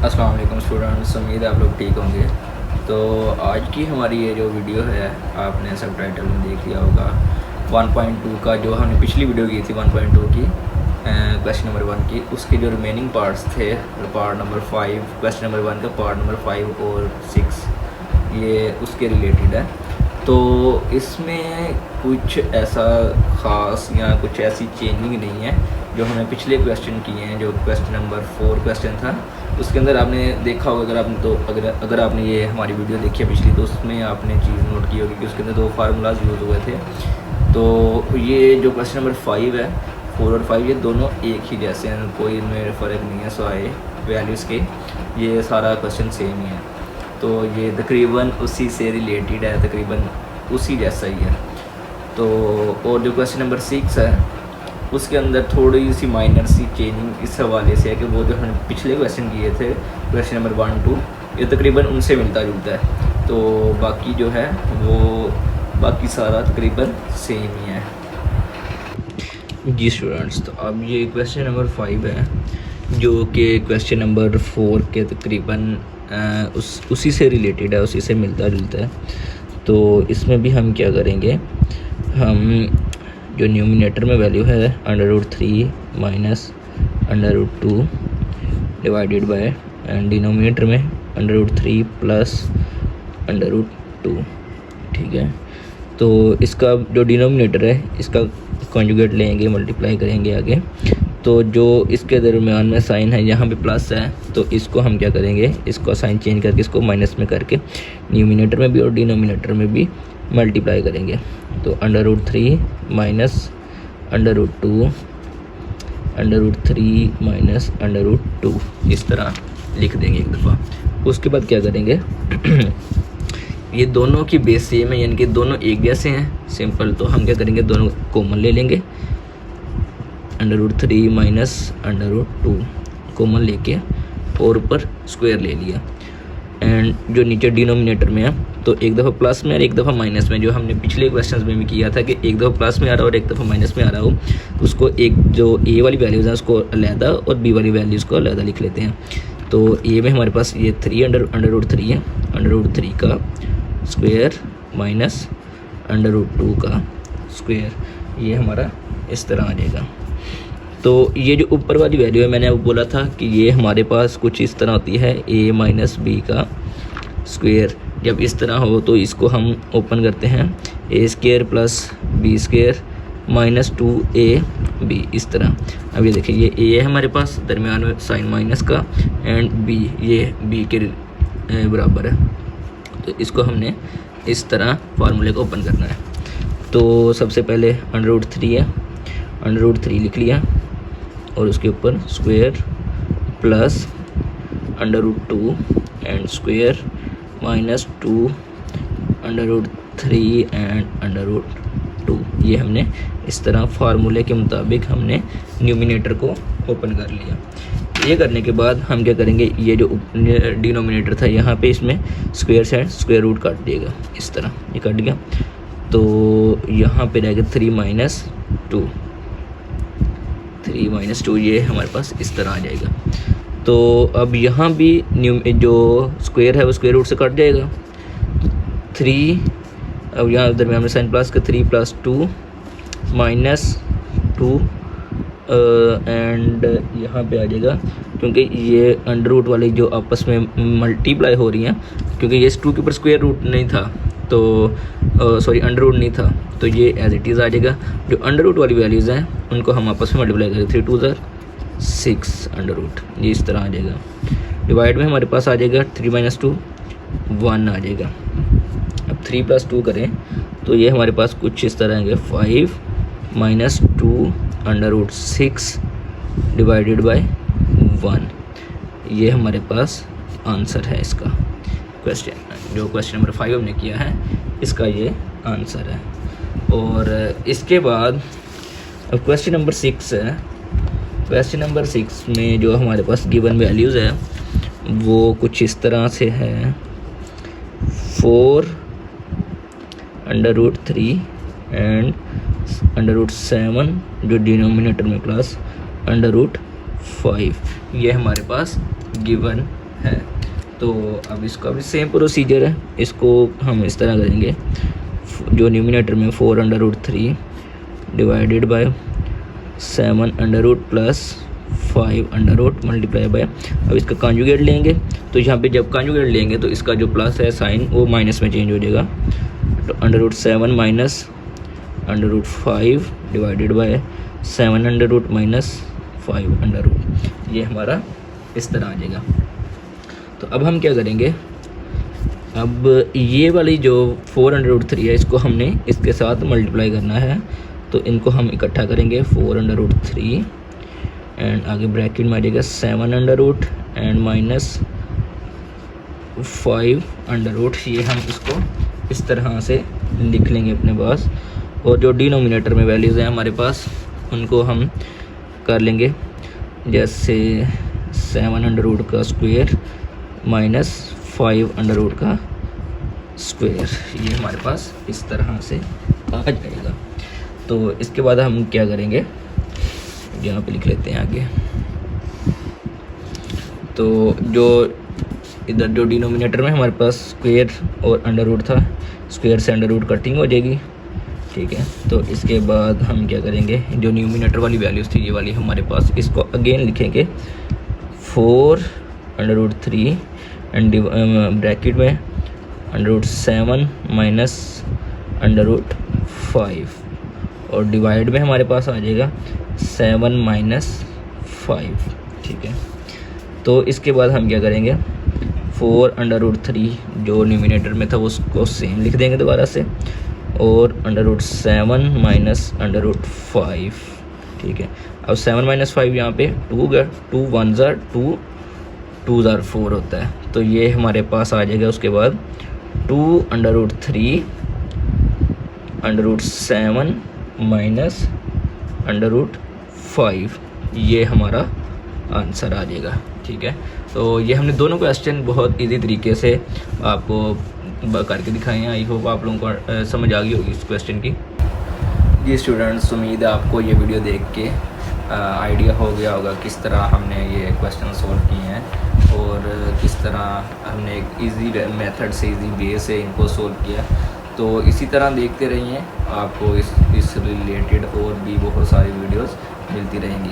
अस्सलाम वालेकुम स्टूडेंट्स, उम्मीद है आप लोग ठीक होंगे। तो आज की हमारी ये जो वीडियो है, आपने सब टाइटल में देख लिया होगा। 1.2 का जो हमने पिछली वीडियो की थी 1.2 की क्वेश्चन नंबर 1 की, उसके जो रिमेनिंग पार्ट्स थे, पार्ट नंबर 5 क्वेश्चन नंबर 1 का पार्ट नंबर 5 और 6 ये उसके रिलेटेड है। तो इसमें कुछ ऐसा ख़ास या कुछ ऐसी चेंजिंग नहीं है जो हमने पिछले क्वेश्चन किए हैं। जो क्वेश्चन नंबर 4 क्वेश्चन था, उसके अंदर आपने देखा होगा, अगर आपने ये हमारी वीडियो देखी है पिछली, तो उसमें आपने चीज़ नोट की होगी कि उसके अंदर 2 फार्मूलाज यूज़ हुए थे। तो ये जो क्वेश्चन नंबर 5 है, 4 और 5 ये दोनों एक ही जैसे हैं, कोई इनमें फ़र्क नहीं है। सवाए वैल्यूज़ के ये सारा क्वेश्चन सेम ही है। तो ये तकरीबन उसी से रिलेटेड है, तकरीबन उसी जैसा ही है। तो और जो क्वेश्चन नंबर 6 है, उसके अंदर थोड़ी सी माइनर सी चेंजिंग इस हवाले से है कि वो जो हमने पिछले क्वेश्चन किए थे, क्वेश्चन नंबर 1, 2, ये तकरीबन उनसे मिलता जुलता है। तो बाकी जो है वो बाकी सारा तकरीबन सेम ही है जी स्टूडेंट्स। तो अब ये क्वेश्चन नंबर 5 है, जो कि क्वेश्चन नंबर 4 के तकरीबन उसी से रिलेटेड है, उसी से मिलता जुलता है। तो इसमें भी हम क्या करेंगे, हम जो न्यूमिनेटर में वैल्यू है √3 minus √2 divided by, and denominator में √3 प्लस √2, ठीक है। तो इसका जो डिनोमिनेटर है इसका कॉन्जुगेट लेंगे, मल्टीप्लाई करेंगे आगे। तो जो इसके दरमियान में साइन है, यहाँ पे प्लस है, तो इसको हम क्या करेंगे, इसको साइन चेंज करके इसको माइनस में करके न्यूमिनेटर में भी और डिनोमिनेटर में भी मल्टीप्लाई करेंगे। तो √3 माइनस √2 √3 माइनस √2 इस तरह लिख देंगे एक दफ़ा। उसके बाद क्या करेंगे ये दोनों की बेस सेम है, यानी कि दोनों एक जैसे हैं, सिंपल। तो हम क्या करेंगे, दोनों कॉमन ले लेंगे, √3 माइनस √2 कॉमन लेके और ऊपर स्क्वायर ले लिया। एंड जो नीचे डिनोमिनेटर में है, तो एक दफ़ा प्लस में और एक दफ़ा माइनस में, जो हमने पिछले क्वेश्चंस में भी किया था कि एक दफ़ा प्लस में आ रहा हो और एक दफ़ा माइनस में आ रहा हो, तो उसको एक जो ए वाली वैल्यूज़ हैं उसको अलहदा और बी वाली वैल्यूज़ को अलहदा लिख लेते हैं। तो ए में हमारे पास ये 3 √3 है, √3 का स्क्वायर माइनस √2 का स्क्वायर, ये हमारा इस तरह आ जाएगा। तो ये जो ऊपर वाली वैल्यू है, मैंने अब बोला था कि ये हमारे पास कुछ इस तरह होती है, a माइनस बी का स्क्वायर। जब इस तरह हो तो इसको हम ओपन करते हैं, a² plus b² minus 2ab, इस तरह। अब ये देखिए, ये a है हमारे पास, दरमियान में साइन माइनस का, एंड b ये b के बराबर है। तो इसको हमने इस तरह फार्मूले को ओपन करना है। तो सबसे पहले √3 है, √3 लिख लिया और उसके ऊपर square plus √2 and square minus 2 √3 and √2। ये हमने इस तरह फार्मूले के मुताबिक हमने न्यूमिनेटर को ओपन कर लिया। ये करने के बाद हम क्या करेंगे, ये जो डिनोमिनेटर था यहाँ पे, इसमें स्क्वायर से स्क्वायर रूट काट दिएगा, इस तरह ये कट गया। तो यहाँ पे रहेगा 3 माइनस 2, ये हमारे पास इस तरह आ जाएगा। तो अब यहाँ भी जो स्क्वायर है वो स्क्वायर रूट से कट जाएगा, 3, अब यहाँ दरमियान में साइन प्लस का 3 प्लस 2 माइनस 2, एंड यहाँ पे आ जाएगा, क्योंकि ये अंडर रूट वाली जो आपस में मल्टीप्लाई हो रही हैं, क्योंकि ये इस 2 के ऊपर स्क्वायर रूट नहीं था, तो सॉरी अंडर रूट नहीं था, तो ये एज इट इज़ आ जाएगा। जो अंडर रूट वाली वैल्यूज़ हैं उनको हम आपस में मल्टीप्लाई करेंगे, 3 2 6 अंडर रूट, ये इस तरह आ जाएगा। डिवाइड में हमारे पास आ जाएगा 3 माइनस 2 1 आ जाएगा। अब 3 प्लस 2 करें तो ये हमारे पास कुछ इस तरह आएंगे, 5 माइनस 2 √6 डिवाइडेड बाय 1। ये हमारे पास आंसर है इसका क्वेश्चन, जो क्वेश्चन नंबर 5 हमने किया है, इसका ये आंसर है। और इसके बाद अब क्वेश्चन नंबर 6 है। क्वेश्चन नंबर 6 में जो हमारे पास गिवन वैल्यूज़ है वो कुछ इस तरह से है, 4 √3 एंड √7 जो डिनोमिनेटर में प्लस √5, ये हमारे पास गिवन है। तो अब इसका भी सेम प्रोसीजर है, इसको हम इस तरह करेंगे, जो न्यूमिनेटर में 4√3 divided by 7 plus 5 multiply by, अब इसका कॉन्जुगेट लेंगे। तो यहाँ पे जब कॉन्जुगेट लेंगे तो इसका जो प्लस है साइन वो माइनस में चेंज हो जाएगा। तो √7 माइनस √5 डिवाइडेड बाय 7 माइनस 5 ये हमारा इस तरह आ जाएगा। तो अब हम क्या करेंगे, अब ये वाली जो 4√3 है इसको हमने इसके साथ मल्टीप्लाई करना है। तो इनको हम इकट्ठा करेंगे 4√3 एंड आगे ब्रैकेट में आ जाएगा 7 एंड माइनस 5 ये हम इसको इस तरह से लिख लेंगे अपने पास। और जो डिनोमिनेटर में वैल्यूज़ हैं हमारे पास उनको हम कर लेंगे, जैसे 7 का स्क्वायर माइनस 5 का स्क्वायर, ये हमारे पास इस तरह से आ जाएगा। तो इसके बाद हम क्या करेंगे, यहाँ पे लिख लेते हैं आगे। तो जो इधर जो डिनोमिनेटर में हमारे पास स्क्वायर और अंडर था, स्क्वायर से अंडर कटिंग हो जाएगी, ठीक है। तो इसके बाद हम क्या करेंगे, जो न्यूमिनेटर वाली वैल्यूज़ थी ये वाली हमारे पास, इसको अगेन लिखेंगे 4√3 एंड ब्रैकेट में √7 माइनस √5 और डिवाइड में हमारे पास आ जाएगा 7 माइनस 5, ठीक है। तो इसके बाद हम क्या करेंगे, 4√3 जो न्यूमिनेटर में था उसको सेम लिख देंगे दोबारा से, और √7 माइनस √5, ठीक है। अब 7 माइनस 5 यहाँ पे 2 1 ज़ार 2 2 ज़ार 4 होता है। तो ये हमारे पास आ जाएगा। उसके बाद 2√3 √7 माइनस √5 ये हमारा आंसर आ जाएगा, ठीक है। तो ये हमने दोनों क्वेश्चन बहुत इजी तरीके से आपको करके दिखाए हैं। आई होप आप लोगों को समझ आ गई होगी इस क्वेश्चन की। जी स्टूडेंट्स, उम्मीद है आपको ये वीडियो देख के आइडिया हो गया होगा किस तरह हमने ये क्वेश्चन सॉल्व किए हैं और किस तरह हमने एक इजी मेथड से, इजी वे से इनको सॉल्व किया। तो इसी तरह देखते रहिए, आपको इस रिलेटेड और भी बहुत सारी वीडियोस मिलती रहेंगी।